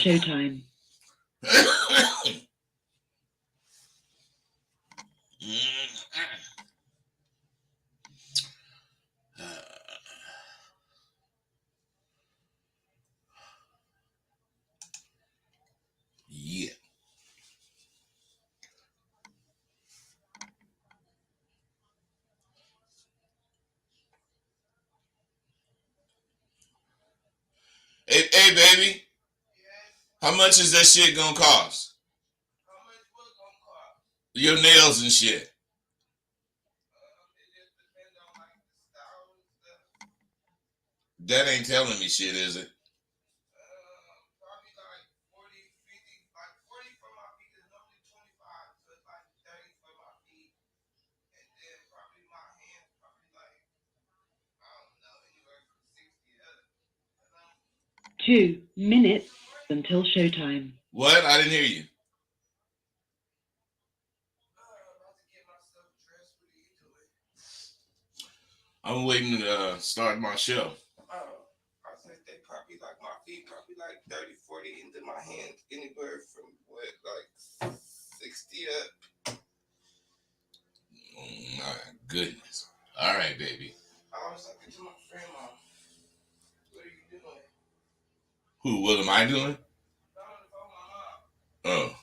showtime. Yeah. Hey, baby. How much is that shit gonna cost? Your nails and shit. That ain't telling me shit, is it? Two minutes until showtime. What? I didn't hear you. I'm waiting to start my show. I think they probably like my feet, probably like 30, 40, and then my hands anywhere from like 60 up. Oh my goodness. All right, baby. I was talking to my friend, Mom. What are you doing? Who? What am I doing? Oh.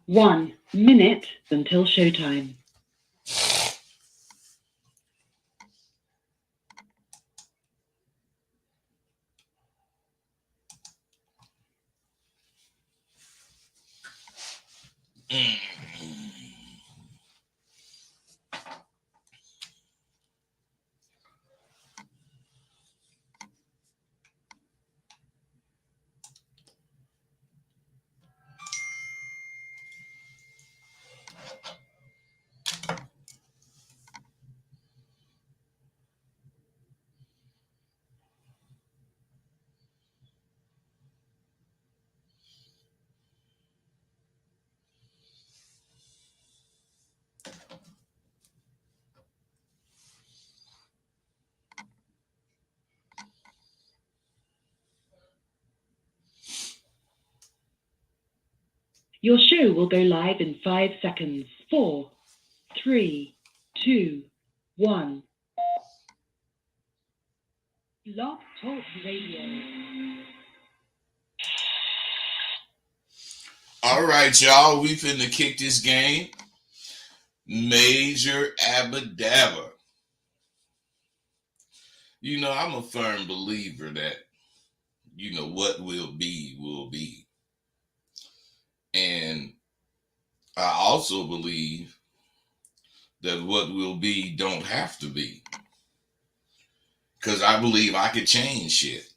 One minute until showtime. Your show will go live in 5 seconds. 4, 3, 2, 1. Blog Talk Radio. All right, y'all. We finna kick this game. Major Abba Dabba. You know, I'm a firm believer that, what will be, will be. And I also believe that what will be don't have to be. Because I believe I could change shit.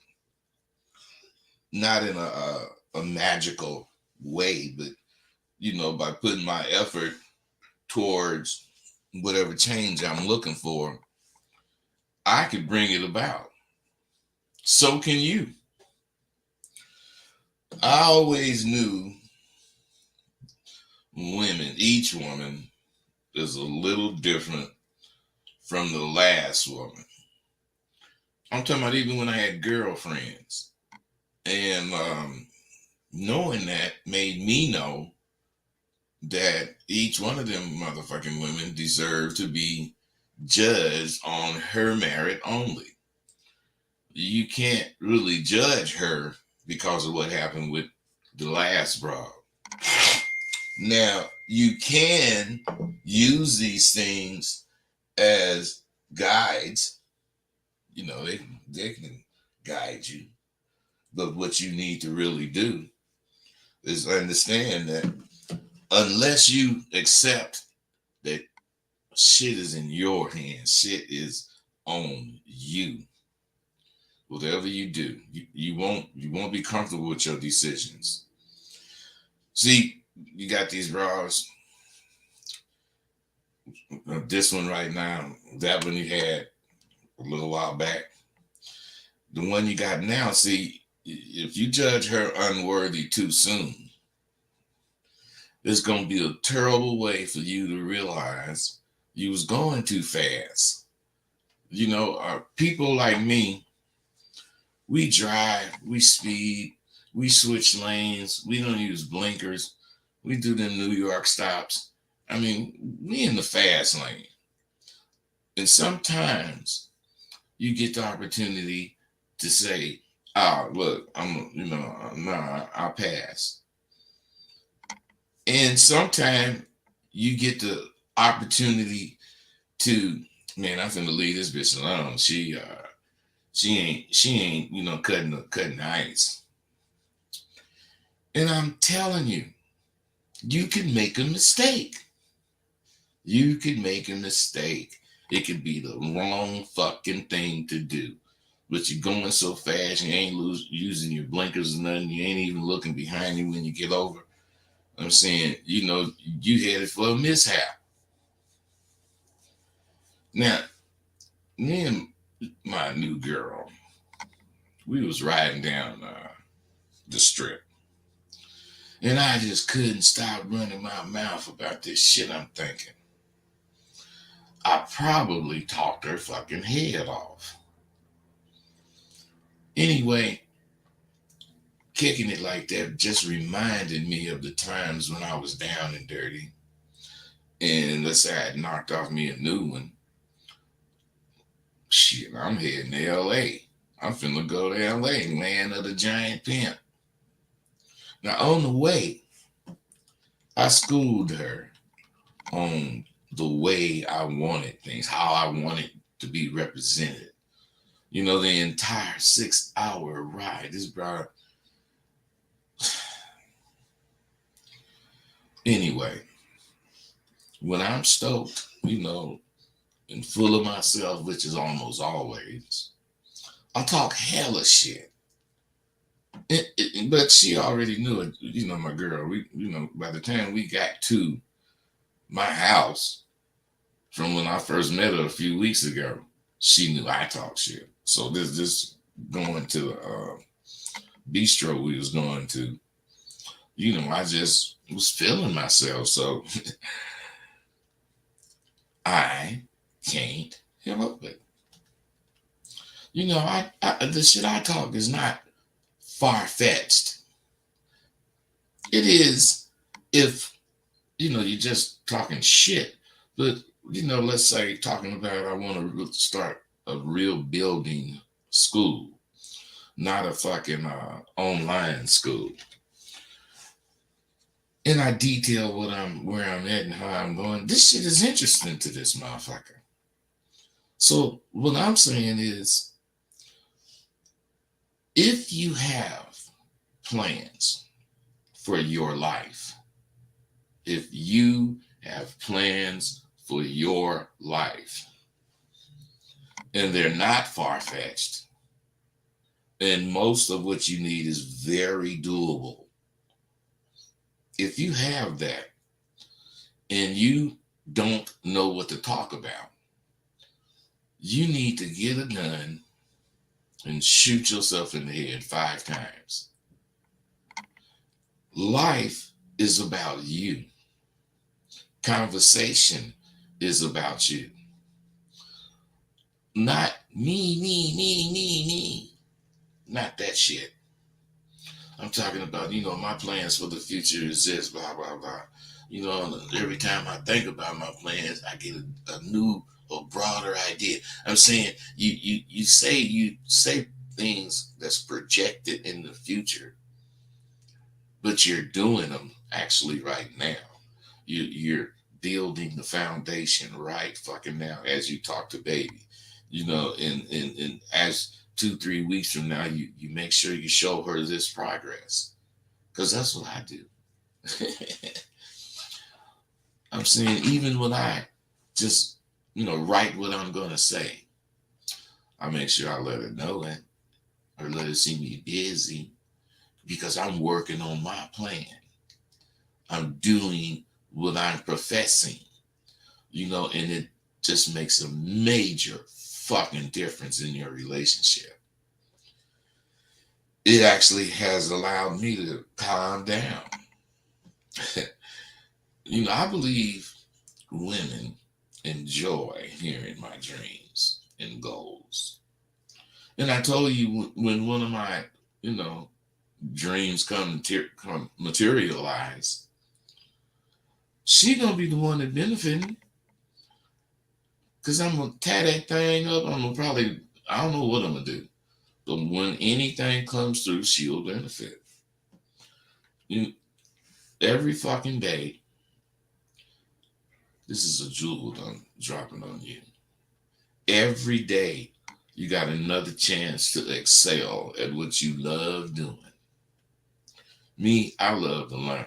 Not in a magical way, but, by putting my effort towards whatever change I'm looking for, I could bring it about. So can you. I always knew each woman is a little different from the last woman. I'm talking about even when I had girlfriends. And knowing that made me know that each one of them motherfucking women deserved to be judged on her merit only. You can't really judge her because of what happened with the last broad. Now, you can use these things as guides. They can guide you. But what you need to really do is understand that unless you accept that shit is in your hands, shit is on you. Whatever you do, you won't be comfortable with your decisions. See, you got these bras. This one right now, that one you had a little while back, the one you got now, see, if you judge her unworthy too soon, it's going to be a terrible way for you to realize you was going too fast. People like me, we drive, we speed, we switch lanes, we don't use blinkers, we do them New York stops. I mean, we in the fast lane. And sometimes you get the opportunity to say, "Oh, look, nah, I'll pass." And sometimes you get the opportunity to, man, I'm finna leave this bitch alone. She ain't, cutting the ice. And I'm telling you, you can make a mistake. You could make a mistake. It could be the wrong fucking thing to do. But you're going so fast, you ain't using your blinkers or nothing. You ain't even looking behind you when you get over. I'm saying, you headed for a mishap. Now, me and my new girl, we was riding down the strip. And I just couldn't stop running my mouth about this shit. I'm thinking, I probably talked her fucking head off. Anyway, kicking it like that just reminded me of the times when I was down and dirty. And let's say I had knocked off me a new one. Shit, I'm heading to LA. I'm finna go to LA, land of the giant pimp. Now, on the way, I schooled her on the way I wanted things, how I wanted to be represented. The entire 6-hour ride. This brought. Anyway, when I'm stoked, and full of myself, which is almost always, I talk hella shit. But she already knew it, my girl. By the time we got to my house from when I first met her a few weeks ago, she knew I talk shit. So this going to the bistro we was going to, I just was feeling myself. So I can't help it. The shit I talk is not far-fetched. It is if, you're just talking shit. But, let's say talking about I want to start a real building school, not a fucking online school. And I detail where I'm at and how I'm going. This shit is interesting to this motherfucker. So what I'm saying is, if you have plans for your life, if you have plans for your life, and they're not far-fetched, and most of what you need is very doable. If you have that, and you don't know what to talk about, you need to get a gun and shoot yourself in the head 5 times. Life is about you. Conversation is about you. Not me. Not that shit. I'm talking about, my plans for the future is this, blah, blah, blah. Every time I think about my plans, I get a new or broader idea. I'm saying you say things that's projected in the future, but you're doing them actually right now. You're building the foundation right fucking now as you talk to baby. And as 2-3 weeks from now, you make sure you show her this progress, because that's what I do. I'm saying, even when I just write what I'm gonna say, I make sure I let her know it, or let her see me busy, because I'm working on my plan. I'm doing what I'm professing. and it just makes a major fucking difference in your relationship. It actually has allowed me to calm down. I believe women enjoy hearing my dreams and goals. And I told you when one of my, dreams come materialize, she gonna be the one that benefiting. Cause I'm gonna tie that thing up. I'm gonna probably, I don't know what I'm gonna do. But when anything comes through, she'll benefit. Every fucking day, this is a jewel I'm dropping on you. Every day, you got another chance to excel at what you love doing. Me, I love to learn.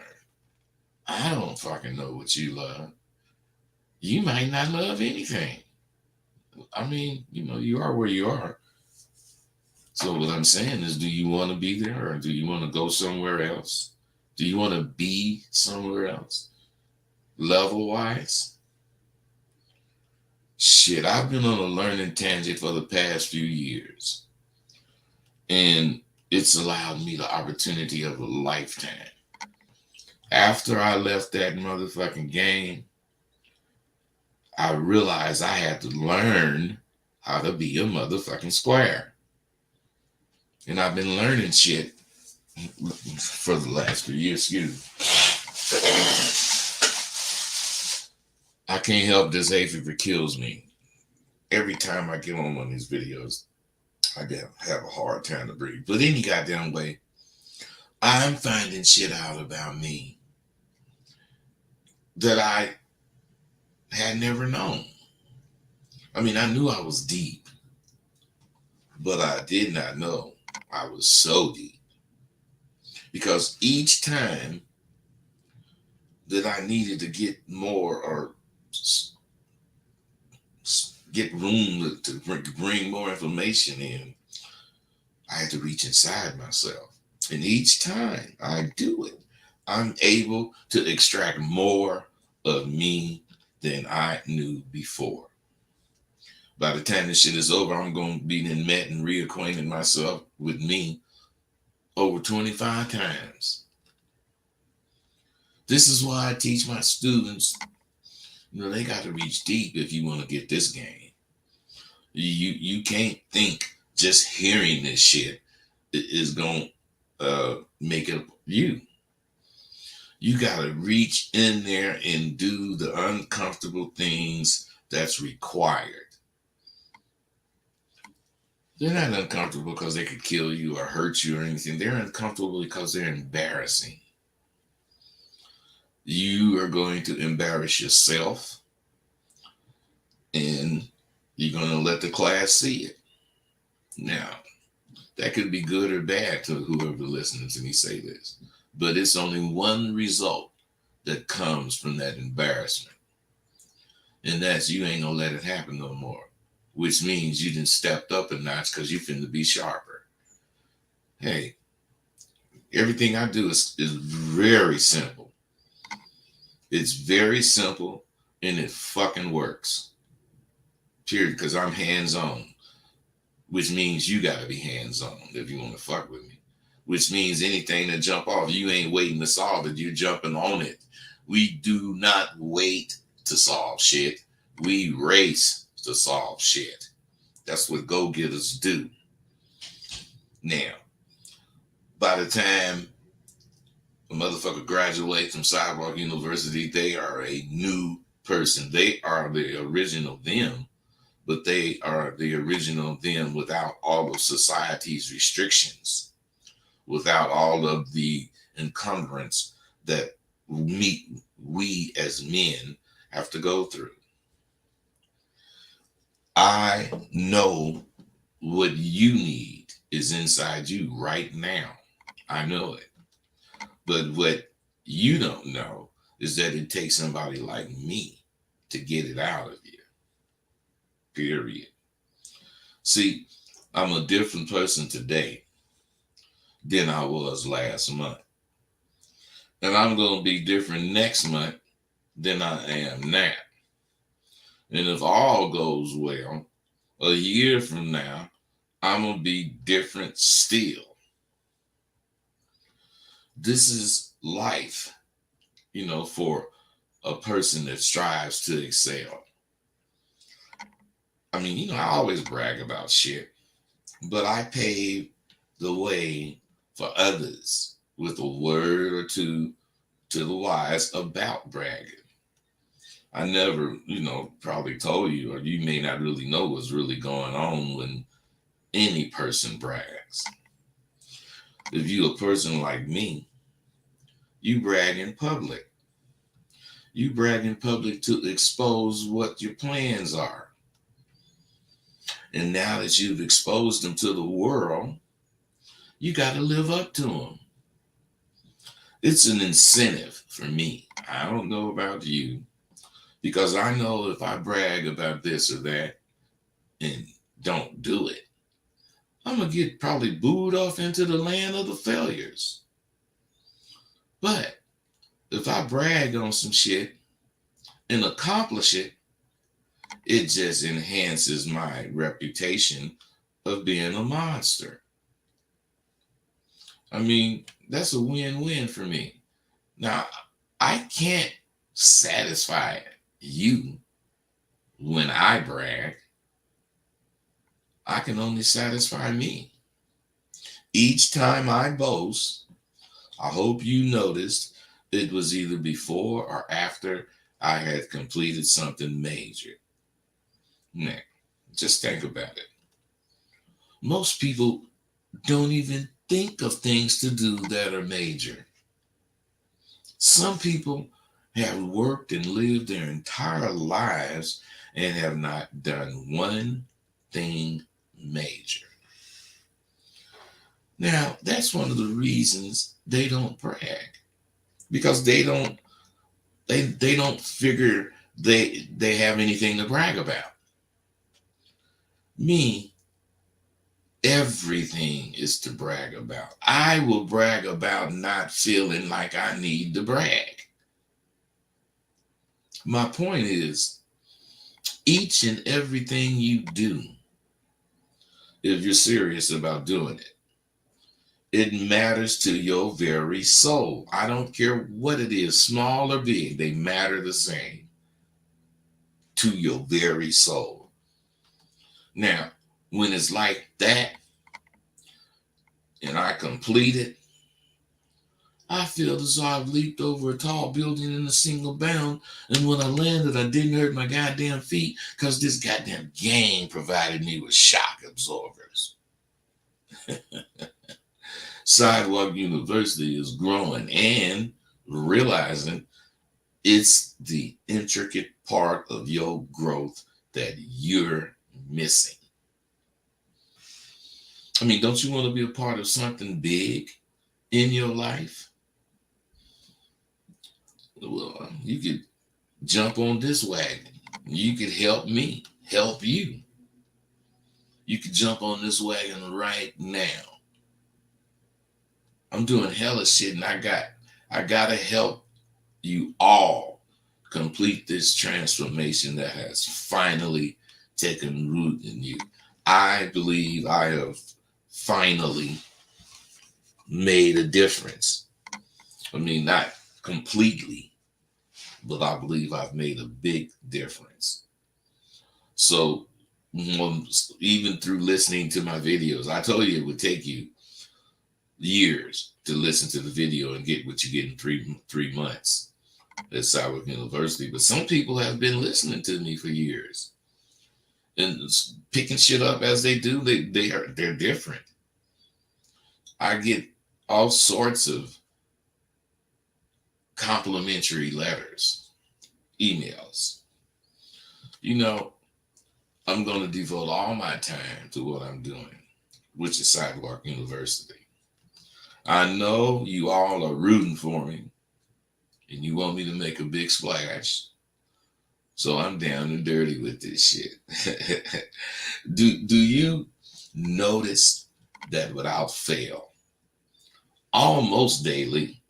I don't fucking know what you love. You might not love anything. I mean, you are where you are. So what I'm saying is, do you want to be there or do you want to go somewhere else? Do you want to be somewhere else? Level-wise? Shit, I've been on a learning tangent for the past few years. And it's allowed me the opportunity of a lifetime. After I left that motherfucking game, I realized I had to learn how to be a motherfucking square. And I've been learning shit for the last few years. Excuse me. I can't help this hay fever kills me. Every time I get on one of these videos, I have a hard time to breathe. But any goddamn way, I'm finding shit out about me that I had never known. I mean, I knew I was deep, but I did not know I was so deep. Because each time that I needed to get more or get room to bring more information in, I had to reach inside myself. And each time I do it, I'm able to extract more of me than I knew before. By the time this shit is over, I'm going to be met and reacquainted myself with me over 25 times. This is why I teach my students, they got to reach deep if you want to get this game. You can't think just hearing this shit is going to make it you. You got to reach in there and do the uncomfortable things that's required. They're not uncomfortable because they could kill you or hurt you or anything. They're uncomfortable because they're embarrassing. You are going to embarrass yourself, and you're going to let the class see it. Now, that could be good or bad to whoever listening to me say this, but it's only one result that comes from that embarrassment, and that's you ain't going to let it happen no more, which means you done stepped up a notch because you finna be sharper. Hey, everything I do is very simple. It's very simple, and it fucking works. Period, because I'm hands-on, which means you got to be hands-on if you want to fuck with me, which means anything that jump off, you ain't waiting to solve it. You're jumping on it. We do not wait to solve shit. We race to solve shit. That's what go-getters do. Now, by the time a motherfucker graduates from Sidewalk University, they are a new person. They are the original them, but they are the original them without all of society's restrictions, without all of the encumbrance that we as men have to go through. I know what you need is inside you right now. I know it. But what you don't know is that it takes somebody like me to get it out of you. Period. See, I'm a different person today than I was last month. And I'm going to be different next month than I am now. And if all goes well, a year from now, I'm going to be different still. This is life, for a person that strives to excel. I mean, I always brag about shit, but I pave the way for others with a word or two to the wise about bragging. I never, probably told you, or you may not really know what's really going on when any person brags. If you a person like me, you brag in public. You brag in public to expose what your plans are. And now that you've exposed them to the world, you got to live up to them. It's an incentive for me. I don't know about you, because I know if I brag about this or that and don't do it, I'm going to get probably booed off into the land of the failures. But if I brag on some shit and accomplish it, it just enhances my reputation of being a monster. I mean, that's a win-win for me. Now, I can't satisfy you when I brag. I can only satisfy me. Each time I boast, I hope you noticed it was either before or after I had completed something major. Now, just think about it. Most people don't even think of things to do that are major. Some people have worked and lived their entire lives and have not done one thing major. Now, that's one of the reasons they don't brag, because they don't figure they have anything to brag about. Me, everything is to brag about. I will brag about not feeling like I need to brag. My point is, each and everything you do, if you're serious about doing it, it matters to your very soul. I don't care what it is, small or big, they matter the same to your very soul. Now, when it's like that and I complete it, I feel as though I've leaped over a tall building in a single bound, and when I landed, I didn't hurt my goddamn feet because this goddamn game provided me with shock absorbers. Sidewalk University is growing and realizing it's the intricate part of your growth that you're missing. I mean, don't you want to be a part of something big in your life? Well, you could jump on this wagon. You could help me help you. You could jump on this wagon right now. I'm doing hella shit, and I gotta help you all complete this transformation that has finally taken root in you. I believe I have finally made a difference. I mean, not completely, but I believe I've made a big difference. So even through listening to my videos, I told you it would take you years to listen to the video and get what you get in three months at Sidewalk University. But some people have been listening to me for years and picking shit up as they do. They're different. I get all sorts of complimentary letters, emails. I'm going to devote all my time to what I'm doing, which is Sidewalk University. I know you all are rooting for me and you want me to make a big splash. So I'm down and dirty with this shit. Do you notice that without fail, almost daily,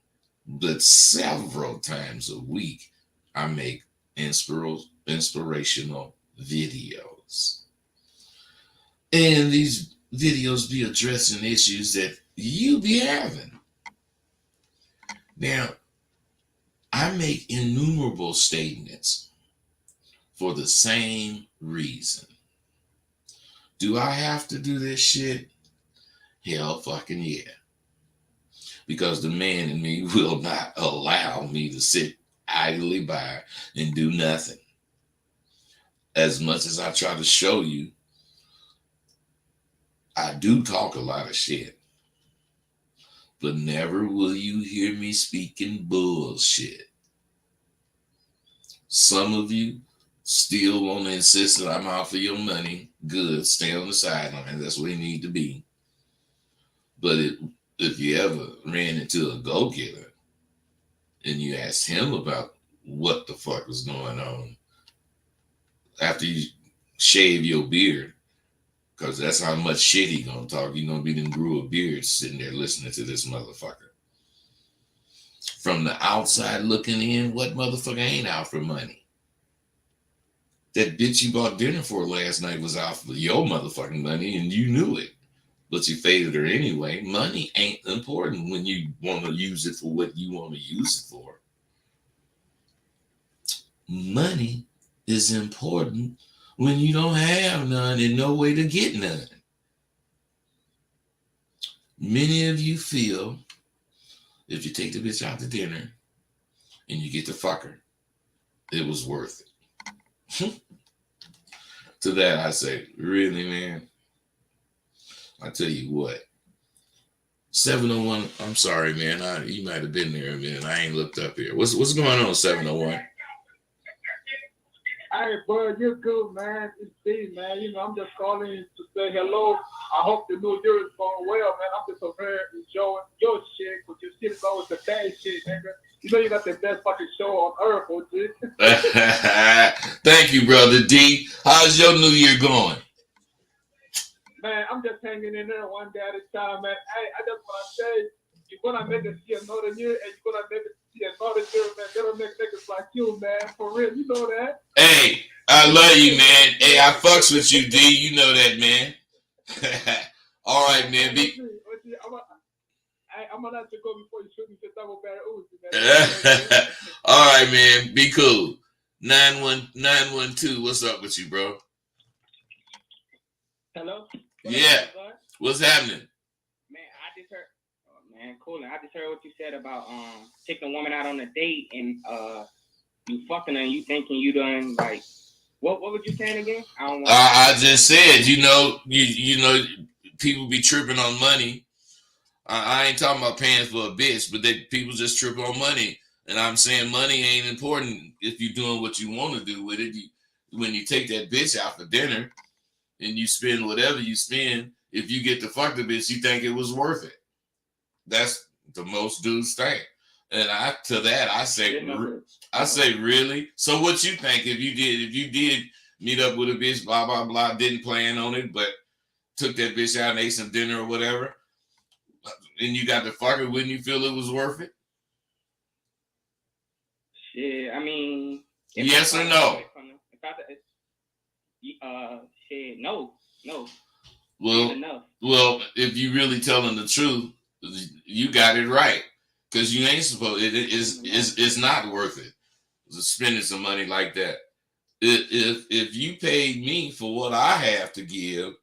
but several times a week, I make inspirational videos. And these videos be addressing issues that you be having. Now, I make innumerable statements for the same reason. Do I have to do this shit? Hell fucking yeah. Because the man in me will not allow me to sit idly by and do nothing. As much as I try to show you, I do talk a lot of shit. But never will you hear me speaking bullshit. Some of you still want to insist that I'm out for your money. Good, stay on the sideline. That's where you need to be. But if you ever ran into a go-getter and you asked him about what the fuck was going on after you shave your beard, because that's how much shit he gonna talk. You gonna be them grew a beard sitting there listening to this motherfucker. From the outside looking in, what motherfucker ain't out for money? That bitch you bought dinner for last night was out for your motherfucking money and you knew it. But you faded her anyway. Money ain't important when you want to use it for what you want to use it for. Money is important when you don't have none and no way to get none. Many of you feel if you take the bitch out to dinner and you get to fuck her, it was worth it. To that I say, really, man? I tell you what. 701, I'm sorry, man. You might have been there, man. I ain't looked up here. What's going on, 701? Hey, bud, you're good, man. It's Steve, man. You know, I'm just calling to say hello. I hope the new year is going well, man. I'm just over here enjoying your shit, but your shit is always the best shit, nigga. You know you got the best fucking show on earth, OG. Thank you, brother D. How's your new year going? Man, I'm just hanging in there one day at a time, man. Hey, I just want to say, you're going to make it see another year, and you're going to make it see another year, man. They don't make niggas like you, man. For real, you know that? Hey, I love you, man. Hey, I fucks with you, D. You know that, man. All right, man. I'm going to let you go before you shoot me just double barrel Uzi, man. All right, man. Be cool. 912, what's up with you, bro? Hello? Yeah. What's happening? Man, I just heard. Oh, man, cool. I just heard what you said about taking a woman out on a date and you fucking her and you thinking you done like what was you saying again? I just said, you know, people be tripping on money. I ain't talking about paying for a bitch, but people just trip on money. And I'm saying money ain't important if you're doing what you want to do with it. When you take that bitch out for dinner and you spend whatever you spend, if you get to fuck the bitch, you think it was worth it. That's the most dudes think. And I say, really? So what you think if you did meet up with a bitch, blah, blah, blah, didn't plan on it, but took that bitch out and ate some dinner or whatever, and you got to fuck her, wouldn't you feel it was worth it? Shit, I mean... Yes or no? Shit, no. Well, if you really telling the truth, you got it right. Because you ain't supposed, it's not worth it. Spending some money like that. If you paid me for what I have to give,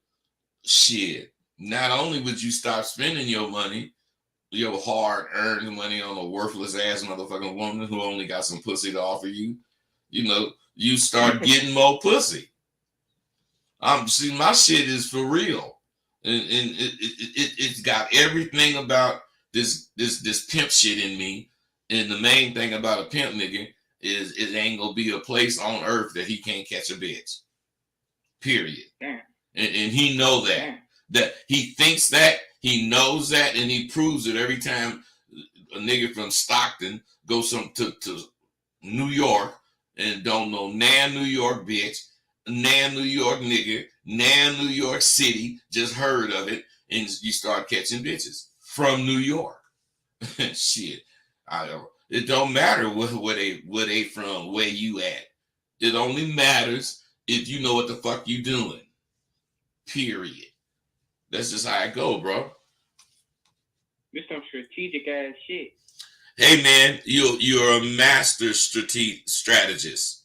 shit, not only would you stop spending your money, your hard-earned money on a worthless ass motherfucking woman who only got some pussy to offer you, you start getting more pussy. See, my shit is for real, and it's got everything about this pimp shit in me. And the main thing about a pimp nigga is it ain't gonna be a place on earth that he can't catch a bitch. Period. Damn. And he know that. Damn. That he thinks that, he knows that, and he proves it every time a nigga from Stockton goes to New York and don't know nan New York bitch, nan New York nigga, nan New York City, just heard of it, and you start catching bitches from New York. Shit. It don't matter where they from, where you at. It only matters if you know what the fuck you doing. Period. That's just how I go, bro. This some strategic ass shit. Hey man, you're a master strategist.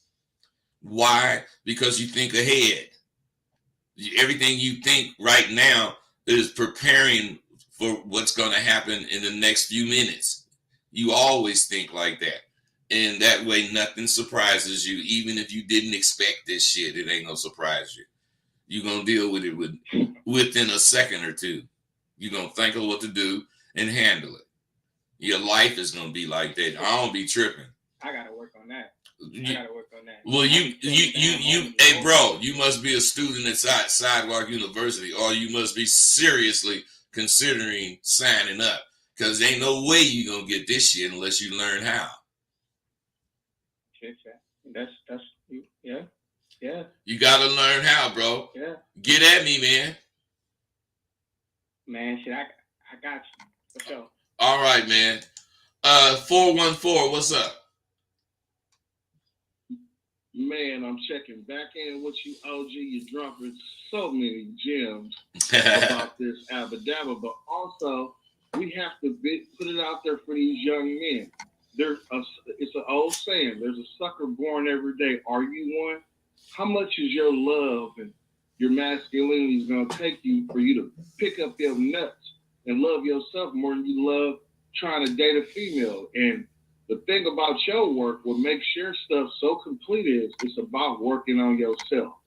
Why? Because you think ahead. Everything you think right now is preparing for what's going to happen in the next few minutes. You always think like that. And that way nothing surprises you. Even if you didn't expect this shit, it ain't gonna surprise you. You're gonna deal with it within a second or two. You're gonna think of what to do and handle it. Your life is gonna be like that. I don't be tripping. I gotta work on that. Well, hey bro, you must be a student at Sidewalk University, or you must be seriously considering signing up, because ain't no way you gonna get this shit unless you learn how. That's yeah. You gotta learn how, bro. Yeah. Get at me, man. Man, shit, I got you for sure. All right, man. 414, what's up? Man, I'm checking back in with you, OG. You're dropping so many gems about this Abba Dabba, but also we have to put it out there for these young men. It's an old saying. There's a sucker born every day. Are you one? How much is your love and your masculinity is going to take you for you to pick up your nuts and love yourself more than you love trying to date a female? And the thing about your work, what makes your stuff so complete is it's about working on yourself.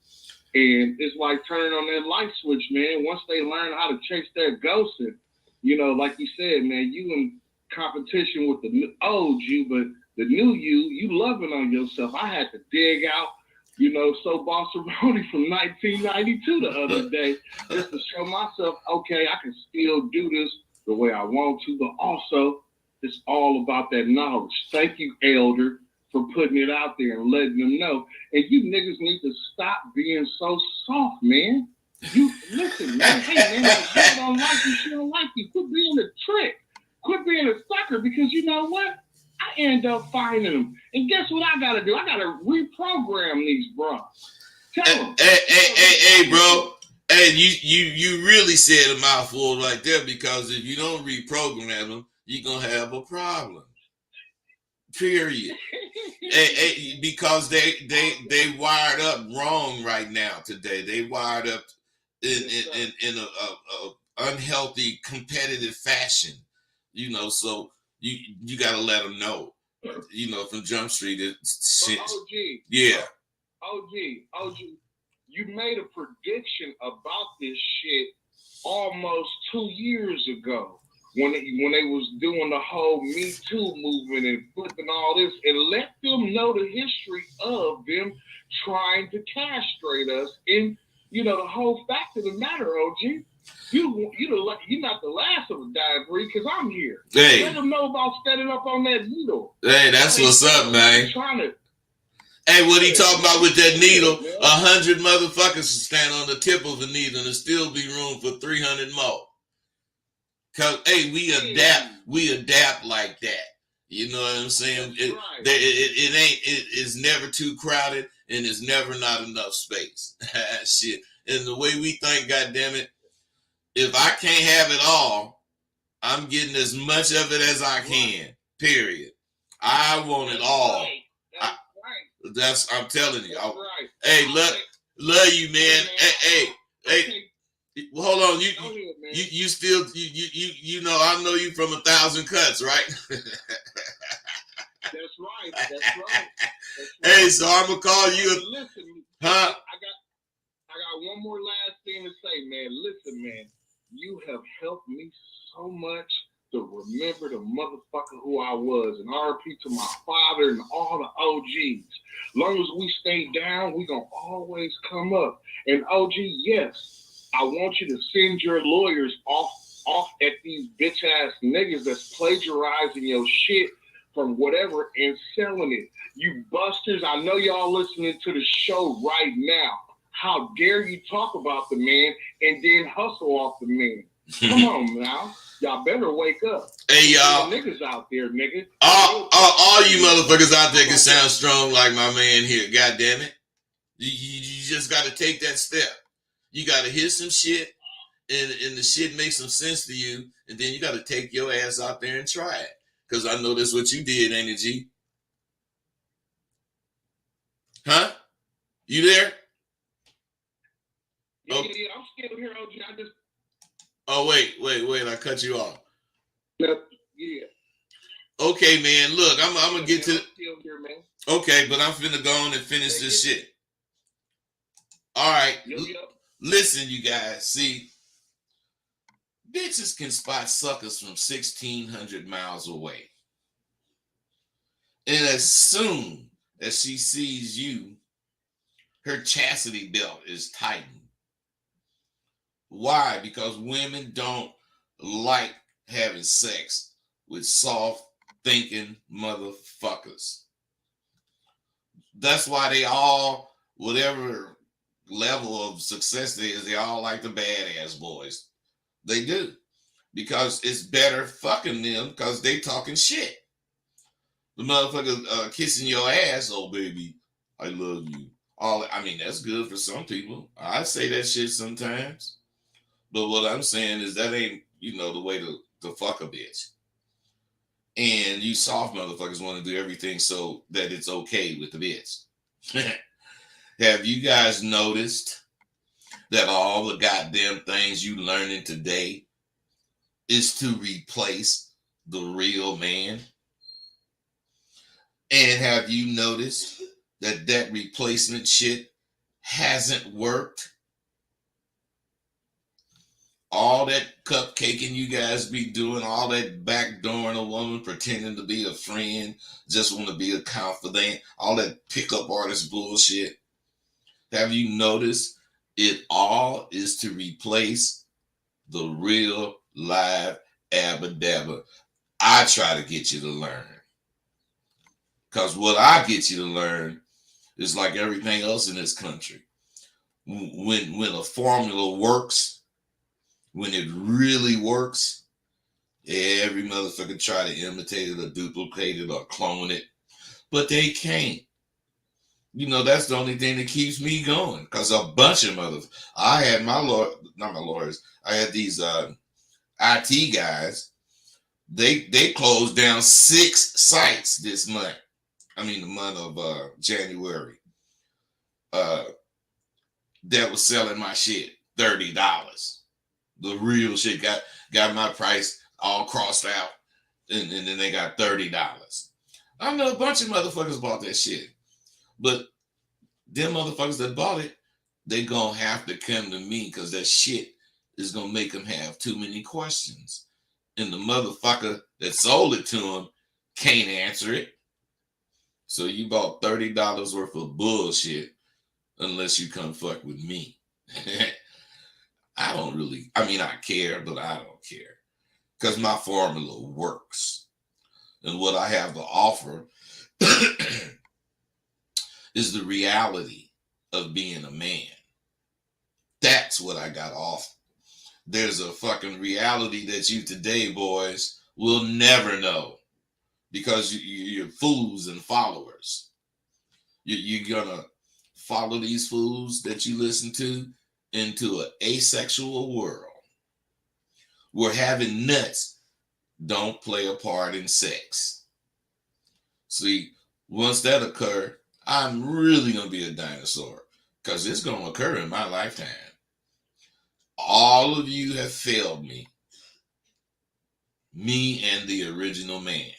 And it's like turning on that light switch, man. Once they learn how to chase their ghosts, and, you know, like you said, man, you in competition with the old you, but the new you loving on yourself. I had to dig out, you know, So Bossaroni from 1992 the other day just to show myself, okay, I can still do this the way I want to, but also it's all about that knowledge. Thank you, Elder, for putting it out there and letting them know. And you niggas need to stop being so soft, man. You listen, man. Hey, man, if you don't like you, she don't like you. Quit being a trick. Quit being a sucker, because you know what? I end up finding them. And guess what I gotta do? I gotta reprogram these bros. Tell them. Hey, bro. Hey, you really said a mouthful right there, because if you don't reprogram them, you're gonna have a problem. Period. Because they wired up wrong right now today. They wired up in a unhealthy competitive fashion. You know, so you gotta let them know. You know, from Jump Street, it's shit. OG. Yeah. OG. You made a prediction about this shit almost 2 years ago when they was doing the whole Me Too movement and flipping all this, and let them know the history of them trying to castrate us. And you know the whole fact of the matter, OG. You're not the last of a dying breed, because I'm here. Hey. Let them know about standing up on that needle. Hey, that's what's up, man. Hey, what he talking about with that needle? 100 motherfuckers stand on the tip of a needle and there still be room for 300 more. Cause hey, we adapt like that. You know what I'm saying? It's never too crowded, and it's never not enough space. Shit. And the way we think, goddammit, if I can't have it all, I'm getting as much of it as I can. Period. I want it all. I'm telling you. Hey, love you, man. Hey. Hold on. You still you know, I know you from 1,000 cuts, right? That's right. Hey, so I'm gonna call you. Listen, huh? I got one more last thing to say, man. Listen, man. You have helped me so much to remember the motherfucker who I was, and RP to my father and all the OGs. As long as we stay down, we gonna always come up. And OG, yes, I want you to send your lawyers off at these bitch ass niggas that's plagiarizing your shit from whatever and selling it. You busters, I know y'all listening to the show right now. How dare you talk about the man and then hustle off the man? Come on now. Y'all better wake up. Hey, y'all. Niggas out there, nigga. All you motherfuckers out there can sound strong like my man here. God damn it. You just got to take that step. You got to hear some shit, and the shit makes some sense to you, and then you got to take your ass out there and try it. Because I know that's what you did, ain't it, G? Huh? You there? Yeah, I'm still here, OG. I just. Oh, wait. I cut you off. Yeah. Okay, man. Look, I'm gonna get to. I'm still here, man. Okay, but I'm finna go on and finish this shit. All right. Yep. Listen, you guys. See, bitches can spot suckers from 1,600 miles away, and as soon as she sees you, her chastity belt is tightened. Why? Because women don't like having sex with soft thinking motherfuckers. That's why they all, whatever level of success there is, they all like the badass boys. They do. Because it's better fucking them because they talking shit. The motherfucker kissing your ass, oh baby, I love you. That's good for some people. I say that shit sometimes. But what I'm saying is that ain't, the way to fuck a bitch. And you soft motherfuckers want to do everything so that it's okay with the bitch. Have you guys noticed that all the goddamn things you learning today is to replace the real man? And have you noticed that replacement shit hasn't worked? All that cupcaking you guys be doing, all that backdooring a woman, pretending to be a friend, just want to be a confidant, all that pickup artist bullshit. Have you noticed it all is to replace the real live Abba Dabba? I try to get you to learn. Because what I get you to learn is like everything else in this country. When a formula works, when it really works, every motherfucker try to imitate it or duplicate it or clone it, but they can't. That's the only thing that keeps me going. Because a bunch of I had I had these IT guys. They closed down 6 sites this month. The month of January. That was selling my shit $30. The real shit got my price all crossed out, and then they got $30. I know a bunch of motherfuckers bought that shit, but them motherfuckers that bought it, they gonna have to come to me because that shit is gonna make them have too many questions, and the motherfucker that sold it to them can't answer it. So you bought $30 worth of bullshit unless you come fuck with me. I care, but I don't care. Because my formula works. And what I have to offer is the reality of being a man. That's what I got off. There's a fucking reality that you today, boys, will never know. Because you're fools and followers. You're going to follow these fools that you listen to into an asexual world where having nuts don't play a part in sex. See, once that occurs, I'm really going to be a dinosaur because it's going to occur in my lifetime. All of you have failed me. Me and the original man.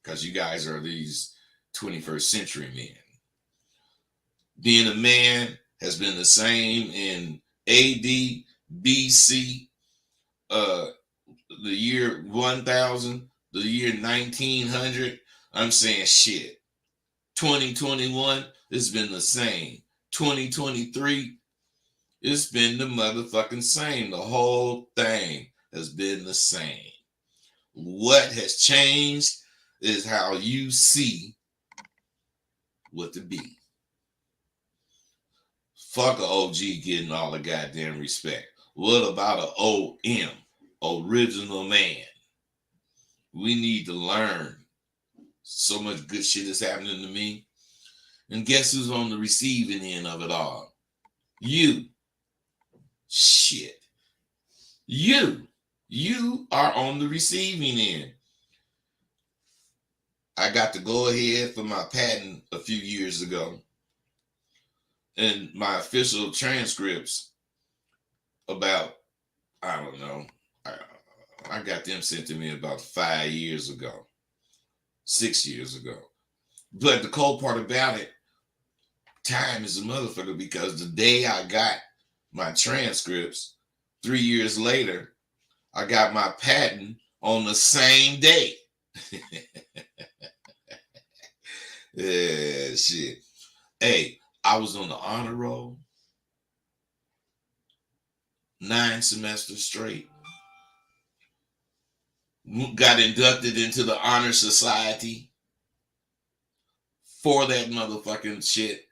Because you guys are these 21st century men. Being a man has been the same in AD, BC, the year 1000, the year 1900. I'm saying shit. 2021, it's been the same. 2023, it's been the motherfucking same. The whole thing has been the same. What has changed is how you see what to be. Fuck a OG getting all the goddamn respect. What about a OM, original man? We need to learn. So much good shit is happening to me. And guess who's on the receiving end of it all? You. Shit. You are on the receiving end. I got to go ahead for my patent a few years ago. And my official transcripts about, I don't know, I got them sent to me about 5 years ago, 6 years ago. But the cold part about it, time is a motherfucker, because the day I got my transcripts, 3 years later, I got my patent on the same day. Yeah, shit. Hey, I was on the honor roll 9 semesters straight. Got inducted into the honor society for that motherfucking shit.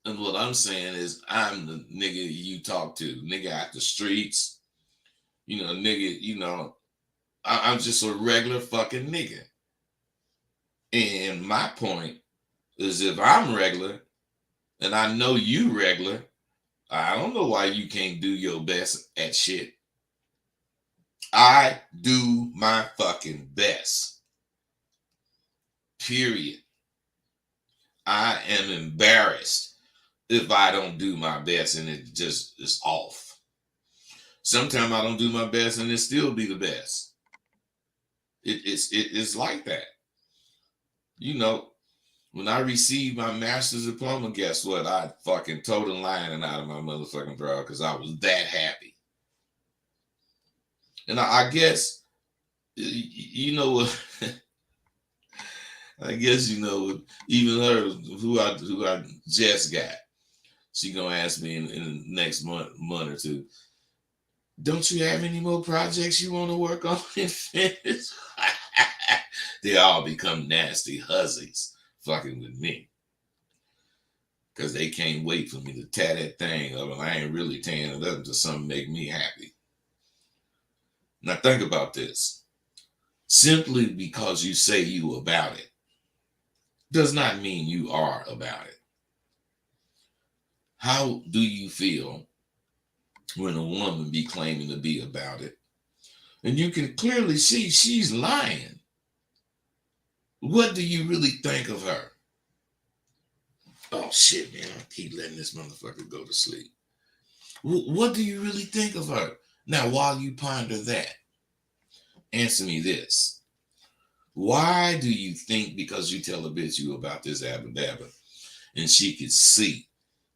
And what I'm saying is, I'm the nigga you talk to, nigga out the streets, nigga, I'm just a regular fucking nigga. And my point is, if I'm regular and I know you regular, I don't know why you can't do your best at shit. I do my fucking best. Period. I am embarrassed if I don't do my best and it just is off. Sometimes I don't do my best and it still be the best. It's like that. When I received my master's diploma, guess what? I fucking tore the lining out of my motherfucking brow because I was that happy. And I guess, what? I guess, even her, who I just got, she gonna ask me in the next month or two, don't you have any more projects you want to work on and finish? They all become nasty hussies fucking with me, because they can't wait for me to tear that thing up, and I ain't really tearing it up until something make me happy. Now think about this. Simply because you say you about it does not mean you are about it. How do you feel when a woman be claiming to be about it, and you can clearly see she's lying? What do you really think of her? Oh shit, man, I keep letting this motherfucker go to sleep. What do you really think of her? Now, while you ponder that, answer me this. Why do you think because you tell a bitch you about this Abba Dabba, and she could see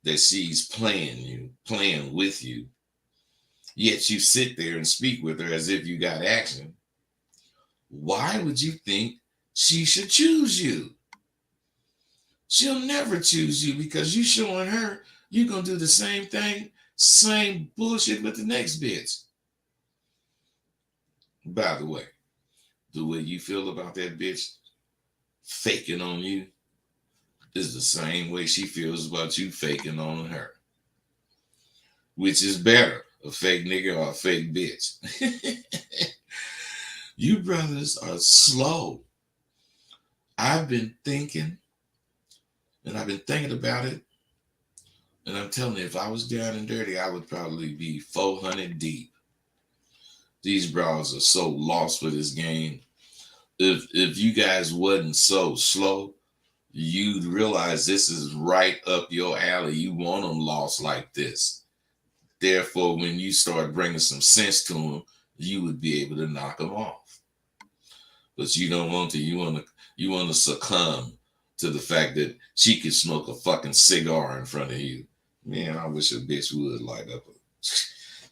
that she's playing with you, yet you sit there and speak with her as if you got action? Why would you think she should choose you? She'll never choose you, because you showing her you're going to do the same thing, same bullshit with the next bitch. By the way you feel about that bitch faking on you is the same way she feels about you faking on her. Which is better, a fake nigga or a fake bitch? You brothers are slow. I've been thinking, and I've been thinking about it, and I'm telling you, if I was down and dirty, I would probably be 400 deep. These bras are so lost for this game. If you guys wasn't so slow, you'd realize this is right up your alley. You want them lost like this. Therefore, when you start bringing some sense to them, you would be able to knock them off. But you don't want to. You want to succumb to the fact that she could smoke a fucking cigar in front of you. Man, I wish a bitch would light up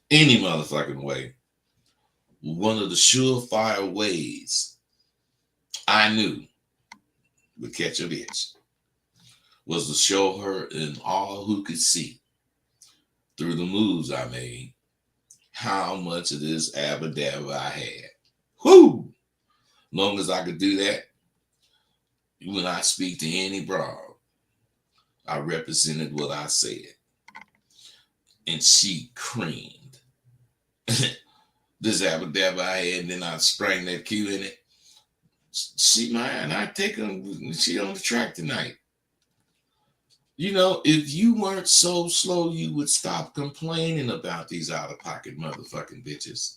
any motherfucking way. One of the surefire ways I knew would catch a bitch was to show her and all who could see through the moves I made how much of this Abba Dabba I had. Whoo! Long as I could do that, when I speak to any broad, I represented what I said. And she creamed. This Abba Dabba I had, and then I sprang that cue in it. She mine. I take her. She on the track tonight. You know, if you weren't so slow, you would stop complaining about these out of pocket motherfucking bitches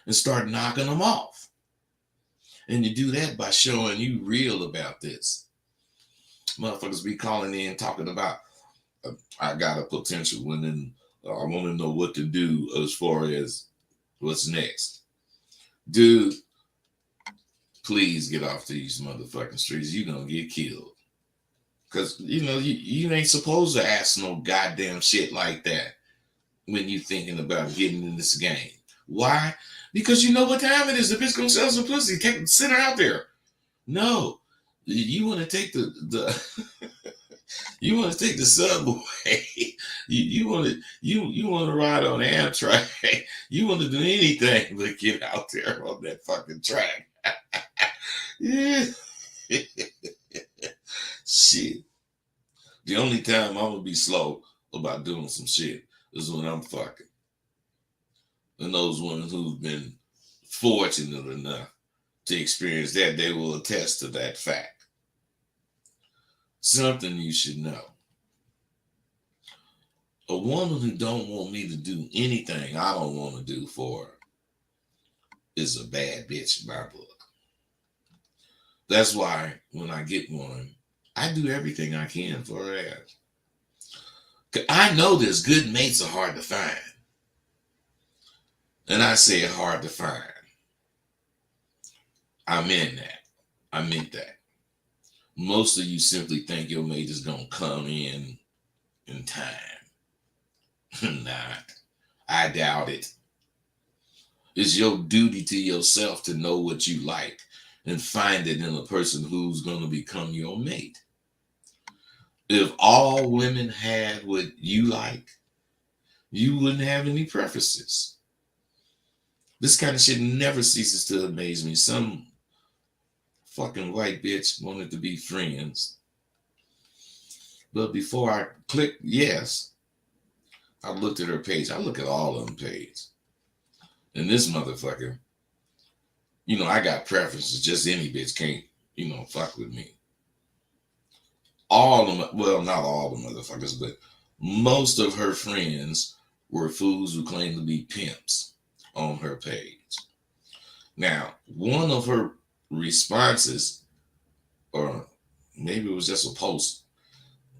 and start knocking them off. And you do that by showing you real about this. Motherfuckers be calling in talking about, I got a potential one and I want to know what to do as far as what's next. Dude, please get off these motherfucking streets. You're going to get killed. Because, you know, you ain't supposed to ask no goddamn shit like that when you thinking about getting in this game. Why? Because you know what time it is. The bitch going to sell some pussy. Send her out there. No. You want to take the you want to take the subway. you want to ride on Amtrak. You want to do anything but get out there on that fucking track. Yeah. Shit. The only time I'm gonna be slow about doing some shit is when I'm fucking. And those ones who've been fortunate enough to experience that, they will attest to that fact. Something you should know. A woman who don't want me to do anything I don't want to do for her is a bad bitch in my book. That's why when I get one, I do everything I can for her ass. 'Cause I know this good mates are hard to find. And I say hard to find. I meant that. Most of you simply think your mate is going to come in time. Nah, I doubt it. It's your duty to yourself to know what you like and find it in a person who's going to become your mate. If all women had what you like, you wouldn't have any preferences. This kind of shit never ceases to amaze me. Some fucking white bitch wanted to be friends. But before I clicked yes, I looked at her page. I look at all of them pages. And this motherfucker, you know, I got preferences. Just any bitch can't, you know, fuck with me. All of them, well, not all the motherfuckers, but most of her friends were fools who claimed to be pimps on her page. Now, one of her responses, or maybe it was just a post,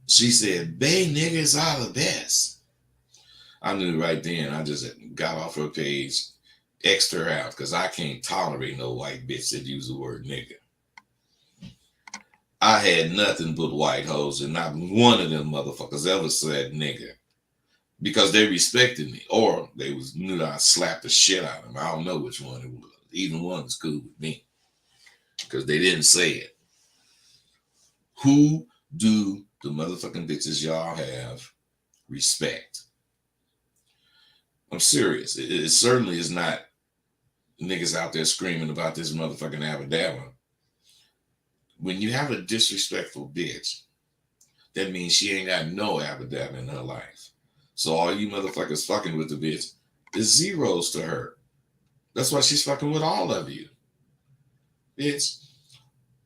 she said, "Bay niggas are the best." I knew right then. I just got off her page, X'd her out, because I can't tolerate no white bitch that use the word nigga. I had nothing but white hoes, and not one of them motherfuckers ever said nigga, because they respected me, or they knew that I slapped the shit out of them. I don't know which one it was. Either one is cool with me, because they didn't say it. Who do the motherfucking bitches y'all have respect? I'm serious. It certainly is not niggas out there screaming about this motherfucking Abba Dabba. When you have a disrespectful bitch, that means she ain't got no Abba Dabba in her life. So all you motherfuckers fucking with the bitch is zeros to her. That's why she's fucking with all of you. Bitch,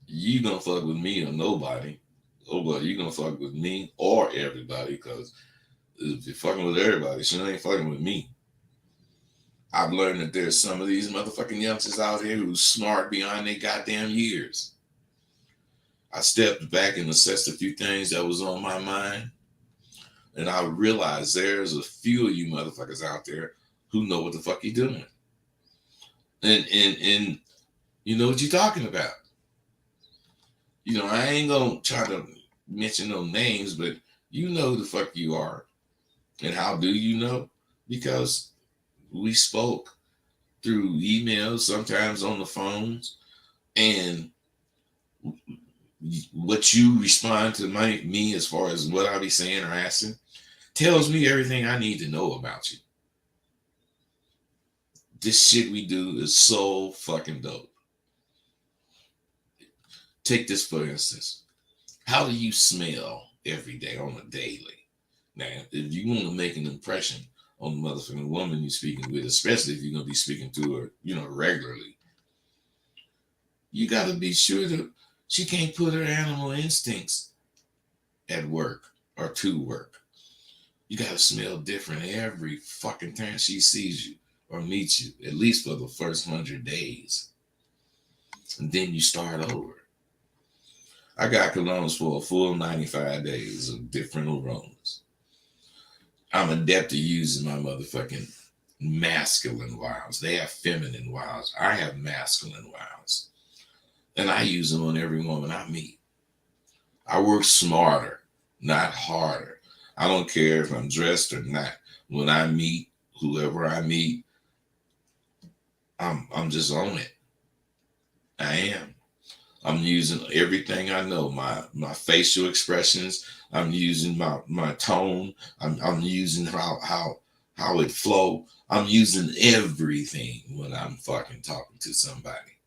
you gonna fuck with me or nobody. Oh, well, you gonna fuck with me or everybody, because if you're fucking with everybody, she ain't fucking with me. I've learned that there's some of these motherfucking youngsters out here who's smart beyond their goddamn years. I stepped back and assessed a few things that was on my mind, and I realized there's a few of you motherfuckers out there who know what the fuck you're doing. And you know what you're talking about. You know, I ain't gonna try to mention no names, but you know who the fuck you are. And how do you know? Because we spoke through emails, sometimes on the phones, and what you respond to me as far as what I be saying or asking tells me everything I need to know about you. This shit we do is so fucking dope. Take this for instance. How do you smell every day on a daily? Now, if you want to make an impression on the motherfucking woman you're speaking with, especially if you're going to be speaking to her, you know, regularly, you got to be sure that she can't put her animal instincts at work or to work. You got to smell different every fucking time she sees you or meets you, at least for the first 100 days. And then you start over. I got colognes for a full 95 days of different aromas. I'm adept to using my motherfucking masculine wiles. They have feminine wiles. I have masculine wiles. And I use them on every woman I meet. I work smarter, not harder. I don't care if I'm dressed or not. When I meet whoever I meet, I'm just on it. I am. I'm using everything I know, my facial expressions. I'm using my tone. I'm using how it flow. I'm using everything when I'm fucking talking to somebody.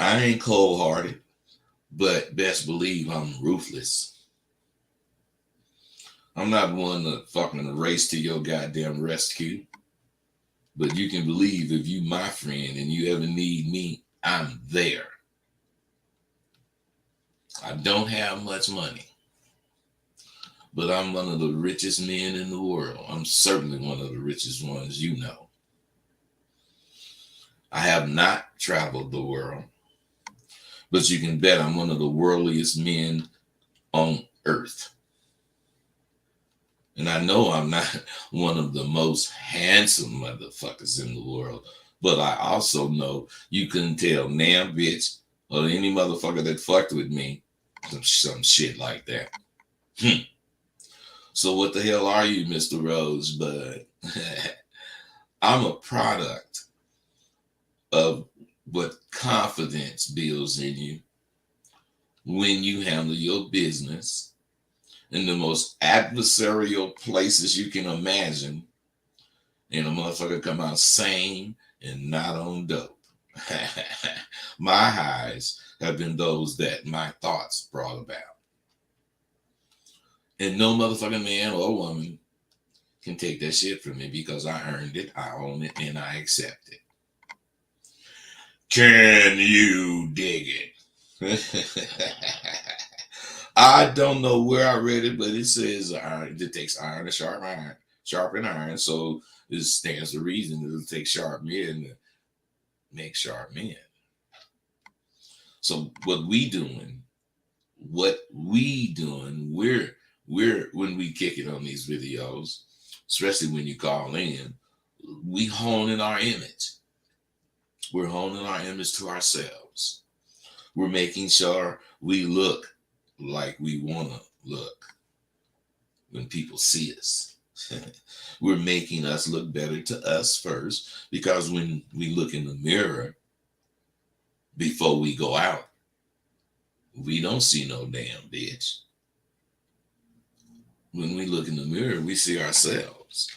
I ain't cold-hearted, but best believe I'm ruthless. I'm not one to fucking race to your goddamn rescue. But you can believe if you my friend and you ever need me, I'm there. I don't have much money, but I'm one of the richest men in the world. I'm certainly one of the richest ones you know. I have not traveled the world, but you can bet I'm one of the worldliest men on earth. And I know I'm not one of the most handsome motherfuckers in the world, but I also know you couldn't tell damn bitch or any motherfucker that fucked with me some shit like that. So what the hell are you, Mr. Rosebud? I'm a product of what confidence builds in you when you handle your business in the most adversarial places you can imagine, and a motherfucker come out sane and not on dope. My highs have been those that my thoughts brought about. And no motherfucking man or woman can take that shit from me because I earned it, I own it, and I accept it. Can you dig it? I don't know where I read it, but it says iron. It takes iron to sharpen iron. So it stands to reason it'll take sharp men to make sharp men. So what we doing, we're when we kick it on these videos, especially when you call in, we honing our image. We're honing our image to ourselves. We're making sure we look like we want to look when people see us. We're making us look better to us first, because when we look in the mirror before we go out, we don't see no damn bitch. When we look in the mirror, we see ourselves.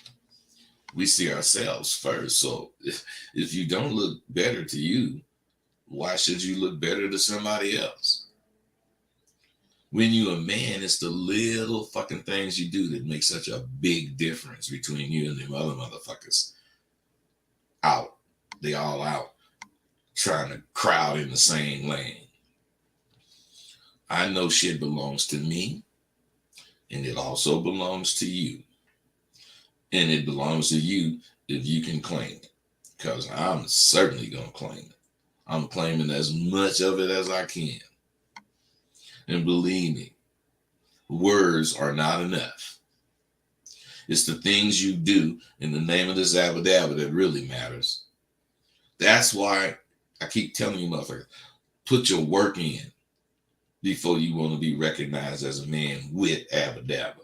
We see ourselves first. So if you don't look better to you, why should you look better to somebody else? When you a man, it's the little fucking things you do that make such a big difference between you and them other motherfuckers out. They all out trying to crowd in the same lane. I know shit belongs to me, and it also belongs to you. And it belongs to you if you can claim it, because I'm certainly going to claim it. I'm claiming as much of it as I can. And believe me, words are not enough. It's the things you do in the name of this Abba Dabba that really matters. That's why I keep telling you, motherfucker, put your work in before you want to be recognized as a man with Abba Dabba.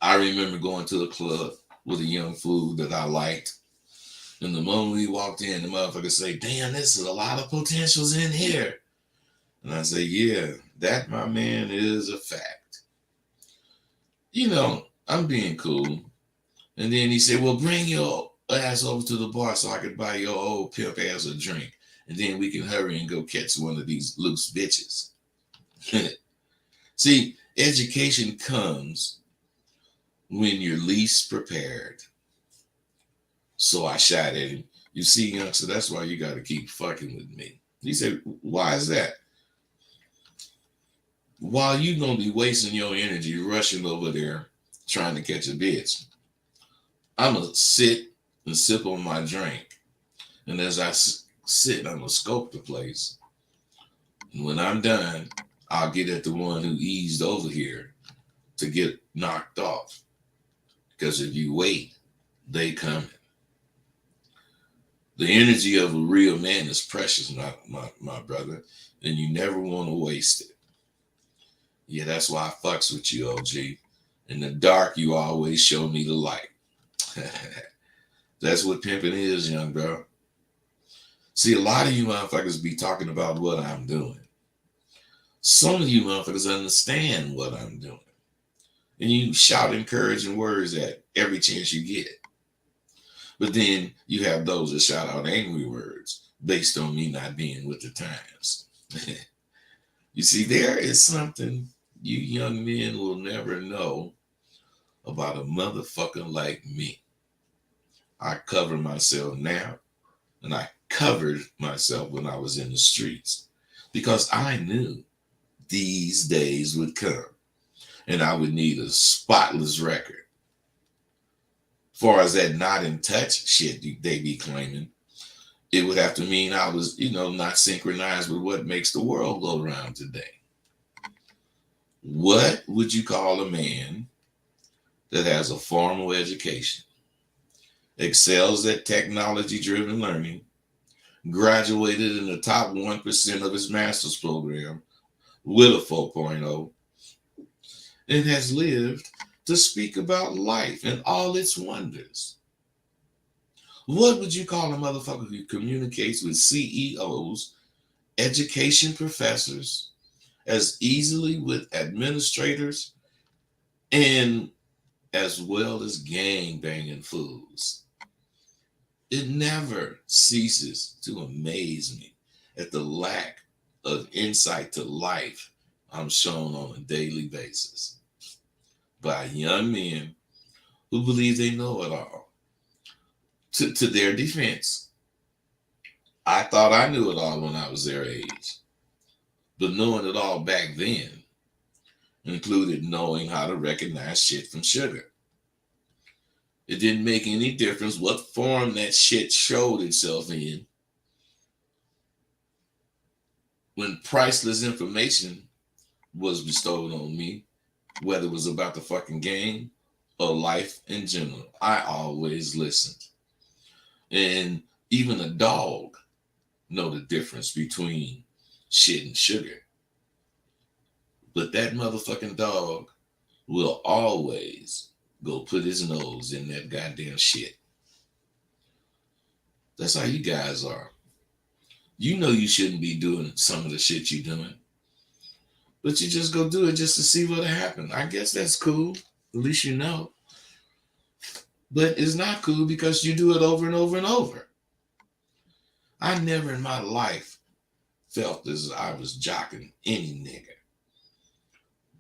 I remember going to a club with a young fool that I liked. And the moment we walked in, the motherfucker say, damn, this is a lot of potentials in here. And I say, yeah, that, my man, is a fact. You know, I'm being cool. And then he said, well, bring your ass over to the bar so I could buy your old pimp ass a drink. And then we can hurry and go catch one of these loose bitches. See, education comes when you're least prepared. So I shot at him. You see, youngster, that's why you got to keep fucking with me. He said, why is that? while you gonna be wasting your energy rushing over there trying to catch a bitch, I'm gonna sit and sip on my drink. And as I sit, I'm gonna scope the place. And when I'm done, I'll get at the one who eased over here to get knocked off. Because if you wait, they coming. The energy of a real man is precious, my brother, and you never want to waste it. Yeah, that's why I fucks with you, OG. In the dark, you always show me the light. That's what pimping is, young bro. See, a lot of you motherfuckers be talking about what I'm doing. Some of you motherfuckers understand what I'm doing. And you shout encouraging words at every chance you get. But then you have those that shout out angry words based on me not being with the times. You see, there is something you young men will never know about a motherfucker like me. I cover myself now, and I covered myself when I was in the streets because I knew these days would come and I would need a spotless record. Far as that not in touch shit they be claiming, it would have to mean I was, not synchronized with what makes the world go around today. What would you call a man that has a formal education, excels at technology-driven learning, graduated in the top 1% of his master's program with a 4.0, and has lived to speak about life and all its wonders? What would you call a motherfucker who communicates with CEOs, education professors, as easily with administrators, and as well as gang-banging fools? It never ceases to amaze me at the lack of insight to life I'm shown on a daily basis by young men who believe they know it all. To their defense, I thought I knew it all when I was their age, but knowing it all back then included knowing how to recognize shit from sugar. It didn't make any difference what form that shit showed itself in. When priceless information was bestowed on me, whether it was about the fucking game or life in general, I always listened. And even a dog know the difference between shit and sugar. But that motherfucking dog will always go put his nose in that goddamn shit. That's how you guys are. You know you shouldn't be doing some of the shit you're doing, but you just go do it just to see what'll happen. I guess that's cool. At least you know. But it's not cool because you do it over and over and over. I never in my life felt as I was jocking any nigga.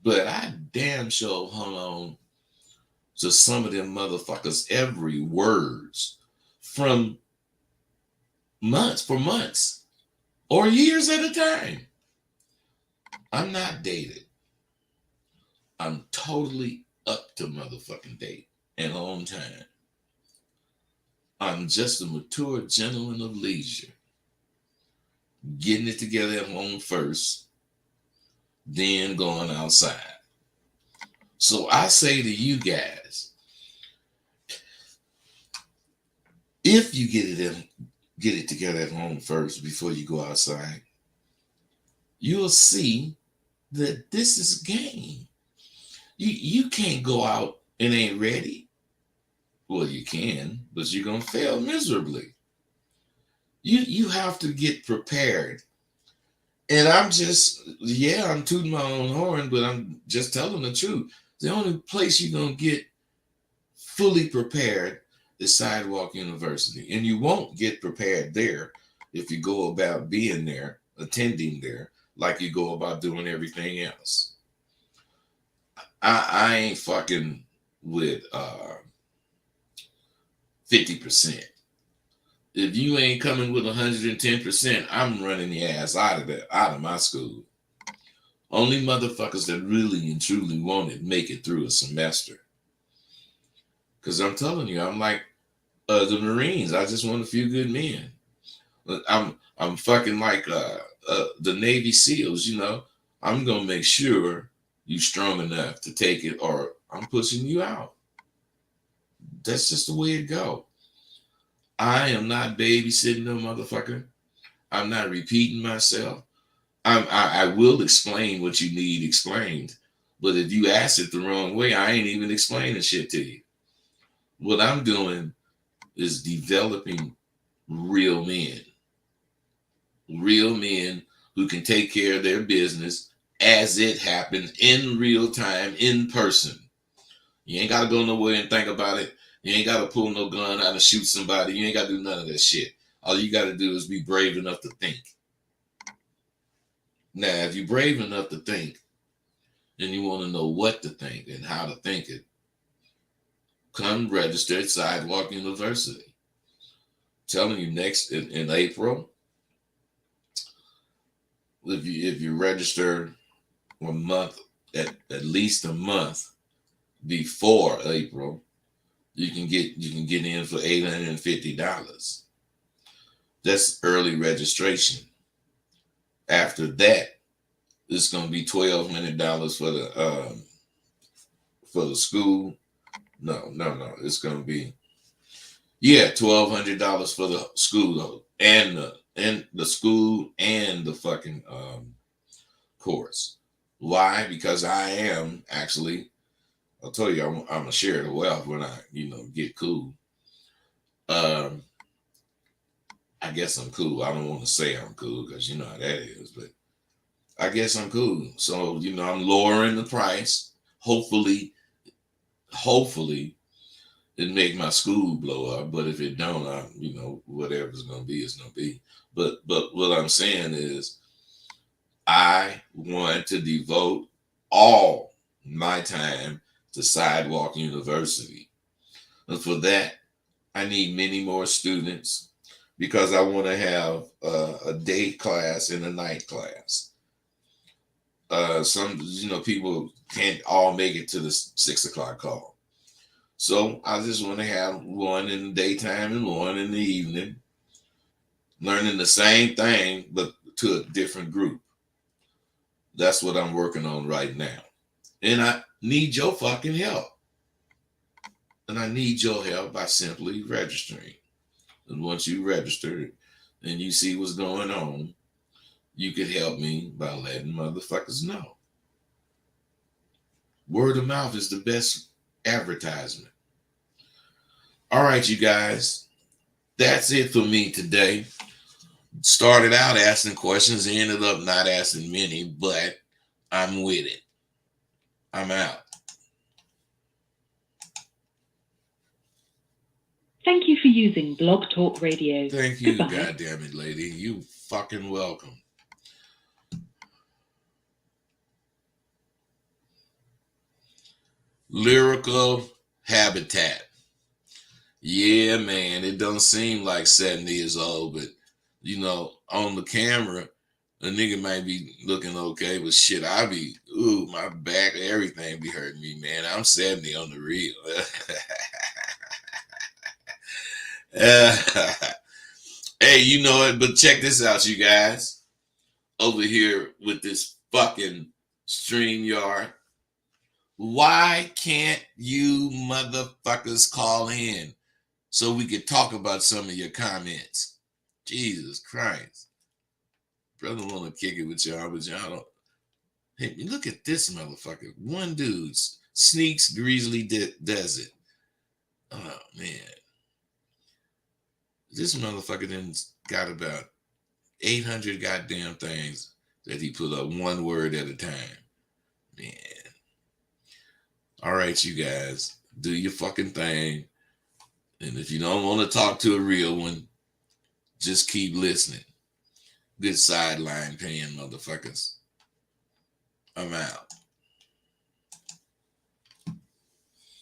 But I damn sure hung on to some of them motherfuckers' every words for months or years at a time. I'm not dated. I'm totally up to motherfucking date and on time. I'm just a mature gentleman of leisure, getting it together at home first, then going outside. So I say to you guys, if you get it together at home first before you go outside, you'll see that this is game. You can't go out and ain't ready. Well, you can, but you're gonna fail miserably. You have to get prepared. And I'm tooting my own horn, but I'm just telling the truth. The only place you're gonna get fully prepared is Sidewalk University. And you won't get prepared there if you go about being there, attending there, like you go about doing everything else. I ain't fucking with 50%. If you ain't coming with 110%, I'm running the ass out of my school. Only motherfuckers that really and truly want it make it through a semester. Because I'm telling you, I'm like the Marines. I just want a few good men. I'm fucking like the Navy SEALs, you know. I'm gonna make sure you strong enough to take it, or I'm pushing you out. That's just the way it go. I am not babysitting no motherfucker. I'm not repeating myself. I will explain what you need explained, but if you ask it the wrong way, I ain't even explaining shit to you. What I'm doing is developing real men who can take care of their business as it happened in real time, in person. You ain't got to go nowhere and think about it. You ain't got to pull no gun out and shoot somebody. You ain't got to do none of that shit. All you got to do is be brave enough to think. Now, if you're brave enough to think and you want to know what to think and how to think it, come register at Sidewalk University. I'm telling you, next in April, if you register a month, at least a month before April, you can get in for $850. That's early registration. After that, it's gonna be $1,200 for the school. No. It's gonna be $1,200 for the school though, and the school and the fucking course. Why? Because I am actually, I'll tell you, I'm gonna share the wealth when I get cool. I guess I'm cool. I don't want to say I'm cool because you know how that is, but I guess I'm cool. So I'm lowering the price. Hopefully it make my school blow up, but if it don't, whatever's gonna be is gonna be. But what I'm saying is, I want to devote all my time to Sidewalk University, and for that, I need many more students because I want to have a day class and a night class. Some people can't all make it to the 6 o'clock call. So I just want to have one in the daytime and one in the evening, learning the same thing, but to a different group. That's what I'm working on right now. And I need your fucking help. And I need your help by simply registering. And once you register and you see what's going on, you could help me by letting motherfuckers know. Word of mouth is the best advertisement. All right, you guys. That's it for me today. Started out asking questions, ended up not asking many, but I'm with it. I'm out. Thank you for using Blog Talk Radio. Thank you, Goodbye. goddamn it, lady. You fucking welcome. Lyrical habitat. Yeah, man, it don't seem like 70 years old, but on the camera, a nigga might be looking okay, but shit, my back, everything be hurting me, man. I'm 70 on the real. Hey, you know it, but check this out, you guys. Over here with this fucking StreamYard. Why can't you motherfuckers call in so we could talk about some of your comments? Jesus Christ. Brother want to kick it with y'all, but y'all don't. Hey, look at this motherfucker. One dude sneaks Grizzly Desert. Oh, man. This motherfucker then got about 800 goddamn things that he put up one word at a time. Man. All right, you guys. Do your fucking thing. And if you don't want to talk to a real one, just keep listening. Good sideline paying motherfuckers. I'm out.